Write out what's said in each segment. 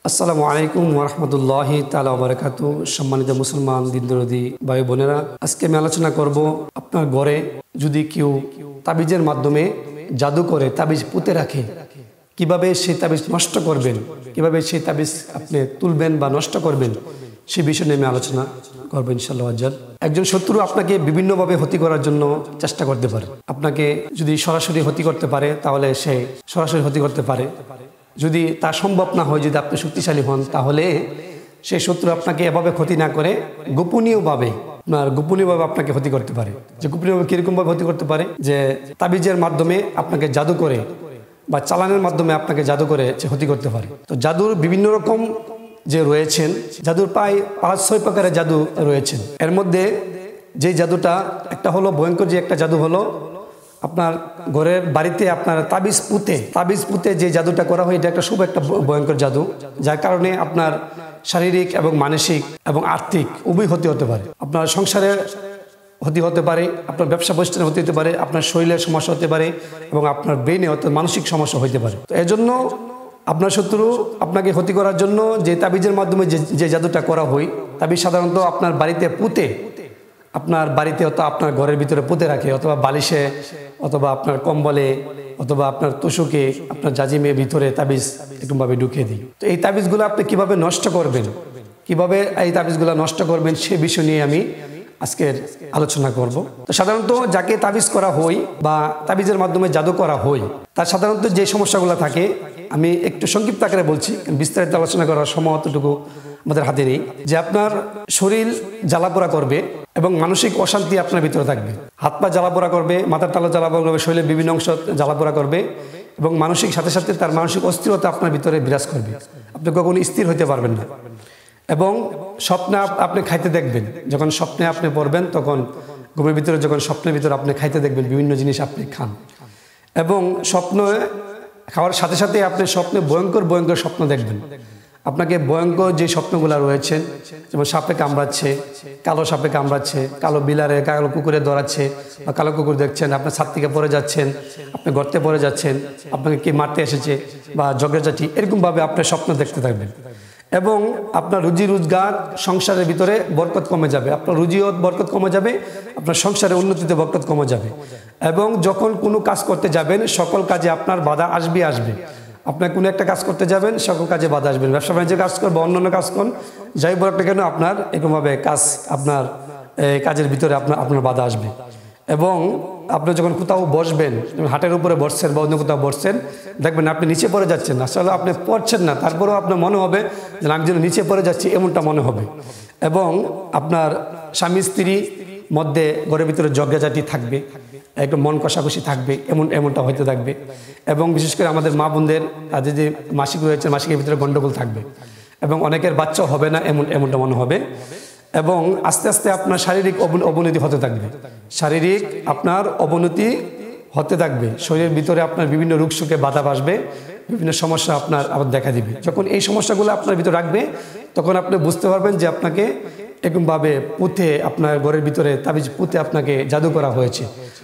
আসসালামু আলাইকুম ওয়া রাহমাতুল্লাহি তাআলা ওয়া বারাকাতুহু। সম্মানিত মুসলমান দিনদরদি ভাই বোনেরা, আজকে আমি আলোচনা করব আপনার ঘরে যদি কেউ তাবিজের মাধ্যমে জাদু করে তাবিজ পুঁতে রাখে, কিভাবে সেই তাবিজ নষ্ট করবেন, কিভাবে সেই তাবিজ আপনি তুলবেন বা নষ্ট করবেন, সেই বিষয় নিয়ে আমি আলোচনা করবো ইনশাআল্লাহ আজ্জাল। একজন শত্রু আপনাকে বিভিন্নভাবে ক্ষতি করার জন্য চেষ্টা করতে পারে। আপনাকে যদি সরাসরি ক্ষতি করতে পারে তাহলে সে সরাসরি ক্ষতি করতে পারে। যদি তা সম্ভব না হয়, যদি আপনি শক্তিশালী হন, তাহলে সেই শত্রু আপনাকে এভাবে ক্ষতি না করে গোপনীয়ভাবে আপনাকে ক্ষতি করতে পারে। যে গোপনীয়ভাবে কীরকমভাবে ক্ষতি করতে পারে, যে তাবিজের মাধ্যমে আপনাকে জাদু করে বা চালানের মাধ্যমে আপনাকে জাদু করে সে ক্ষতি করতে পারে। তো জাদুর বিভিন্ন রকম যে রয়েছেন, জাদুর প্রায় 5-6 প্রকারের জাদু রয়েছেন। এর মধ্যে যে জাদুটা একটা হলো ভয়ঙ্কর, যে একটা জাদু হলো আপনার ঘরের বাড়িতে আপনার তাবিজ পুঁতে যে জাদুটা করা হয়, এটা একটা ভয়ঙ্কর জাদু, যার কারণে আপনার শারীরিক এবং মানসিক এবং আর্থিক উভয় ক্ষতি হতে পারে। আপনার সংসারে ক্ষতি হতে পারে, আপনার ব্যবসা প্রতিষ্ঠানে ক্ষতি হতে পারে, আপনার শরীরের সমস্যা হতে পারে এবং আপনার ব্রেনে অর্থাৎ মানসিক সমস্যা হতে পারে। তো এজন্য আপনার শত্রু আপনাকে ক্ষতি করার জন্য যে তাবিজের মাধ্যমে যে জাদুটা করা হয়, তাবিজ সাধারণত আপনার বাড়িতে পুঁতে, আপনার বাড়িতে অথবা আপনার ঘরের ভিতরে পুঁতে রাখে, অথবা বালিশে, অথবা আপনার কম্বলে, অথবা আপনার তুষুকে, আপনার জাজিমের ভিতরে তাবিজ এরকমভাবে ঢুকিয়ে দিই। তো এই তাবিজগুলো আপনি কিভাবে নষ্ট করবেন, কিভাবে এই তাবিজগুলো নষ্ট করবেন, সে বিষয় নিয়ে আমি আজকের আলোচনা করব। তো সাধারণত যাকে তাবিজ করা হয় বা তাবিজের মাধ্যমে জাদু করা হয়, তার সাধারণত যে সমস্যাগুলো থাকে আমি একটু সংক্ষিপ্ত আকারে বলছি, বিস্তারিত আলোচনা করার সময় অতটুকু আমাদের হাতে নেই। যে আপনার শরীর জ্বালাপোড়া করবে এবং মানসিক অশান্তি আপনার ভিতরে থাকবে, হাত পা জ্বালাপোড়া করবে, মাথার তালু জ্বালাপোড়া করবে, শরীরের বিভিন্ন অংশ জ্বালাপোড়া করবে এবং মানসিক সাথে সাথে তার মানসিক অস্থিরতা আপনার ভিতরে বিরাজ করবে। আপনি কখনো স্থির হতে পারবেন না। এবং স্বপ্নে আপনি খাইতে দেখবেন, যখন স্বপ্নে আপনি পড়বেন, তখন ঘুমের ভিতরে যখন স্বপ্নের ভিতরে আপনি খাইতে দেখবেন, বিভিন্ন জিনিস আপনি খান এবং স্বপ্ন খাওয়ার সাথে সাথে আপনি স্বপ্নে ভয়ঙ্কর স্বপ্ন দেখবেন। আপনাকে ভয়ঙ্কর যে স্বপ্নগুলো রয়েছেন, যেমন সাপে কামড়াচ্ছে, কালো সাপে কামড়াচ্ছে, কালো বিলারে, কালো কুকুরে দৌড়াচ্ছে বা কালো কুকুর দেখছেন, আপনার ছাদ থেকে পড়ে যাচ্ছেন, আপনি গর্তে পড়ে যাচ্ছেন, আপনাকে কে মারতে এসেছে বা ঝগড়াঝাটি, এরকমভাবে আপনি স্বপ্ন দেখতে থাকবেন। এবং আপনার রুজি রোজগার, সংসারের ভিতরে বরকত কমে যাবে, আপনার রুজিও বরকত কমে যাবে, আপনার সংসারের উন্নতিতে বরকত কমে যাবে। এবং যখন কোনো কাজ করতে যাবেন, সকল কাজে আপনার বাধা আসবে। আপনার কোনো একটা কাজ করতে যাবেন, সকল কাজে বাধা আসবেন। ব্যবসা বাণিজ্যের কাজ করবে, অন্যান্য কাজ করুন, যাই বলুন না কেন, আপনার এরকমভাবে আপনার কাজের ভিতরে আপনার বাধা আসবে। এবং আপনি যখন কোথাও বসবেন, হাটের উপরে বসছেন বা অন্য কোথাও বসছেন, দেখবেন আপনি নিচে পড়ে যাচ্ছেন, আসলে আপনি পড়ছেন না, তারপরেও আপনার মনে হবে যে আমি যেন নিচে পড়ে যাচ্ছি, এমনটা মনে হবে। এবং আপনার স্বামী স্ত্রী মধ্যে ঘরের ভিতরে ঝগড়াঝাটি থাকবে, একটু মন কষাকষি থাকবে, এমনটা হইতে থাকবে। এবং বিশেষ করে আমাদের মা বোনদের তাদের যে মাসিক রয়েছে, মাসিকের ভিতরে গণ্ডগোল থাকবে এবং অনেকের বাচ্চা হবে না, এমনটা মনে হবে। এবং আস্তে আস্তে আপনার শারীরিক অবনতি হতে থাকবে, শরীরের ভিতরে আপনার বিভিন্ন রোগ সুখে বাধা আসবে, বিভিন্ন সমস্যা আপনার আবার দেখা দিবে। যখন এই সমস্যাগুলো আপনার ভিতরে রাখবে, তখন আপনি বুঝতে পারবেন যে আপনাকে এরকমভাবে পুঁতে, আপনার ঘরের ভিতরে তাবিজ পুঁতে আপনাকে জাদু করা হয়েছে।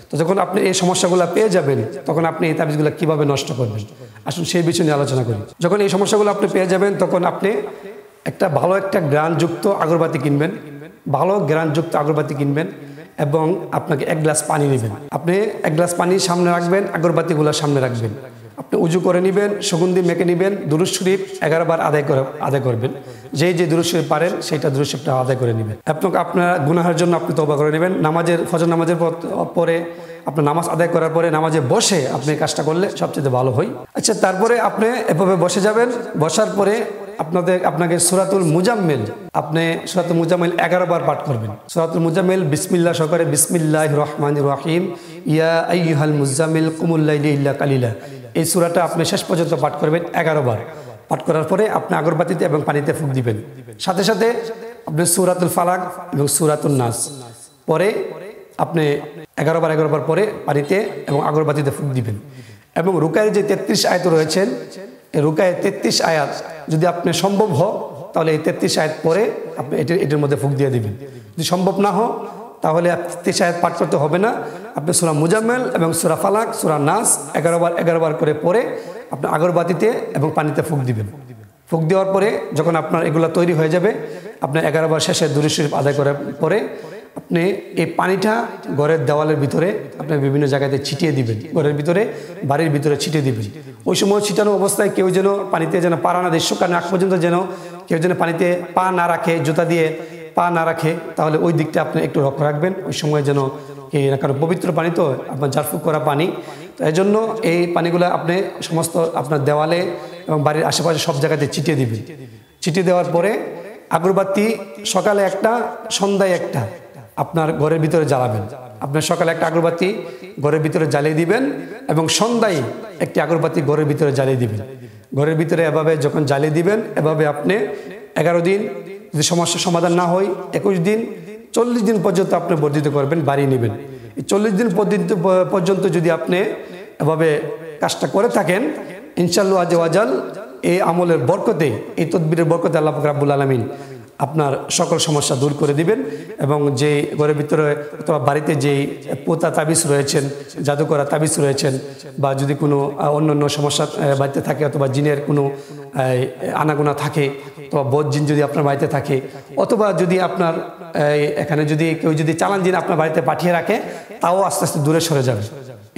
তো যখন আপনি এই সমস্যাগুলো পেয়ে যাবেন, তখন আপনি এই তাবিজগুলো কীভাবে নষ্ট করবেন, আসুন সেই বিষয় নিয়ে আলোচনা করি। যখন এই সমস্যাগুলো আপনি পেয়ে যাবেন, তখন আপনি ভালো একটা গ্রানযুক্ত আগরবাতি কিনবেন এবং আপনাকে 1 গ্লাস পানি নেবেন। আপনি 1 গ্লাস পানি সামনে রাখবেন, আগরবাতিগুলো সামনে রাখবেন। আপনি উজু করে নেবেন, সুগন্ধি মেখে নেবেন, দুরূদ শরীফ 11 বার আদায় করবেন। যে দুরূদ শরীফ পারেন সেইটা দুরূদ শরীফটা আদায় করে নেবেন। আপনার গুনাহের জন্য আপনি তওবা করে নেবেন। ফজর নামাজের পরে, আপনার নামাজ আদায় করার পরে নামাজে বসে আপনি কাজটা করলে সবচেয়ে ভালো হয়। আচ্ছা, তারপরে আপনি এভাবে বসে যাবেন। বসার পরে আপনাকে সূরাতুল মুজাম্মিল 11 বার পাঠ করবেন। সূরাতুল মুজাম্মিল বিসমিল্লাহ সহকারে, বিসমিল্লাহির রহমানির রহিম, ইয়া আইয়ুহাল মুজাম্মিল কুমুল লাইলা ইল্লা কালিলা, এই সূরাটা আপনি শেষ পর্যন্ত পাঠ করবেন 11 বার। পাঠ করার পরে আপনি আগরবাতিতে এবং পানিতে ফুঁক দিবেন। সাথে সাথে আপনি সূরাতুল ফালাক এবং সূরাতুন নাস পরে আপনি 11 বার পরে পানিতে এবং আগরবাতিতে ফুঁক দিবেন। এবং রুকায়ের যে 33 আয়াত রয়েছেন, এই রুকায়ের 33 আয়াত যদি আপনি সম্ভব হয়, তাহলে এই 33 আয়াত পরে আপনি এটার মধ্যে ফুঁক দিয়ে দিবেন। যদি সম্ভব না হয়, তাহলে 33 আয়াত পাঠ করতে হবে না। আপনি সূরা মুজাম্মিল এবং সূরা ফালাক, সূরা নাস 11 বার করে পরে আপনি আগরবাতিতে এবং পানিতে ফুঁক দিবেন। ফুঁক দেওয়ার পরে যখন আপনার এগুলো তৈরি হয়ে যাবে, আপনার 11 বার শেষে দুরূদ শরীফ আদায় করার পরে আপনি এই পানিটা ঘরের দেওয়ালের ভিতরে আপনি বিভিন্ন জায়গাতে ছিটিয়ে দিবেন, ঘরের ভিতরে বাড়ির ভিতরে ছিটিয়ে দিবেন। ওই সময় ছিটানো অবস্থায় কেউ যেন পানিতে যেন পা না দেয়, শুকানো আগ পর্যন্ত যেন কেউ যেন পানিতে পা না রাখে, জুতা দিয়ে পা না রাখে, তাহলে ওই দিকটা আপনি একটু লক্ষ্য রাখবেন। ওই সময় যেন কারণ পবিত্র পানি তো আপনার ঝাড়ফুঁক করা পানি, তো এই জন্য এই পানিগুলো আপনি সমস্ত আপনার দেওয়ালে এবং বাড়ির আশেপাশে সব জায়গাতে ছিটিয়ে দিবেন। ছিটিয়ে দেওয়ার পরে আগরবাতি সকালে একটা, সন্ধ্যায় একটা আপনার ঘরের ভিতরে জ্বালাবেন। আপনার সকালে একটা আগরবাতি ঘরের ভিতরে জ্বালিয়ে দিবেন এবং সন্ধ্যায় একটি আগরবাতি ঘরের ভিতরে জ্বালিয়ে দিবেন। ঘরের ভিতরে এভাবে যখন জ্বালিয়ে দিবেন, এভাবে আপনি 11 দিন, যদি সমস্যার সমাধান না হয় 21 দিন, 40 দিন পর্যন্ত আপনি বর্ধিত করবেন, বাড়িয়ে নেবেন। এই 40 দিন পর্যন্ত যদি আপনি এভাবে কাজটা করে থাকেন, ইনশাআল্লাহ আজ ওয়াজাল এই আমলের বরকতে, এই তদবিরের বরকতে আল্লাহ পাক রব্বুল আলামিন আপনার সকল সমস্যা দূর করে দিবেন। এবং যে ঘরের ভিতরে অথবা বাড়িতে যেই পোতা তাবিজ রয়েছেন, জাদু করা তাবিজ রয়েছেন, বা যদি কোনো অন্য সমস্যা বাড়িতে থাকে, অথবা জিনের কোনো আনাগোনা থাকে, অথবা বদ জিন যদি আপনার বাড়িতে থাকে, অথবা যদি আপনার এখানে যদি কেউ যদি চালান জিন আপনার বাড়িতে পাঠিয়ে রাখে, তাও আস্তে আস্তে দূরে সরে যাবে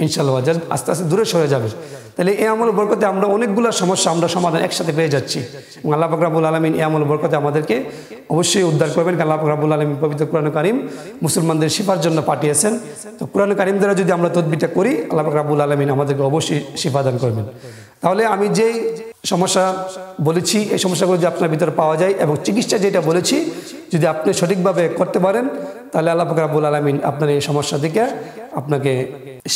ইনশাআল্লাহ, আস্তে আস্তে দূরে সরে যাবে। তাহলে এই আমল বরকতে আমরা অনেকগুলো সমস্যা আমরা সমাধান একসাথে পেয়ে যাচ্ছি। এবং আল্লাহ পাক রব্বুল আলামিন এই আমল বরকতে আমাদেরকে অবশ্যই উদ্ধার করবেন। আল্লাহ পাক রব্বুল আলামিন পবিত্র কোরআন কারীম মুসলমানদের শিফার জন্য পাঠিয়েছেন। তো কোরআন কারীম দ্বারা যদি আমরা তদবিরটা করি, আল্লাহ পাক রব্বুল আলামিন আমাদেরকে অবশ্যই শিফা দান করবেন। তাহলে আমি যেই সমস্যা বলেছি, এই সমস্যাগুলো যদি আপনার ভিতরে পাওয়া যায় এবং চিকিৎসা যেটা বলেছি যদি আপনি সঠিকভাবে করতে পারেন, তাহলে আল্লাহ পাক রব্বুল আলামিন আপনার এই সমস্যা থেকে আপনাকে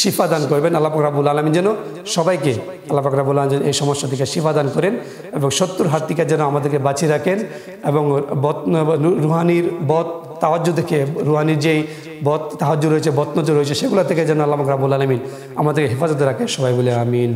শিফা দান করবেন। আল্লাহ পাক রব্বুল আলামিন যেন সবাইকে আল্লাহ পাক রব্বুল আলামিন এই সমস্যা থেকে শিফা দান করেন এবং শত্রুর হাত থেকে যেন আমাদেরকে বাঁচিয়ে রাখেন। এবং রুহানির বদ তাওয়াজ্জু থেকে, রুহানির যেই বদ তাওয়াজ্জু রয়েছে, বদনজর রয়েছে, সেগুলো থেকে যেন আল্লাহ পাক রব্বুল আলামিন আমাদেরকে হেফাজতে রাখে। সবাই বলে আমিন।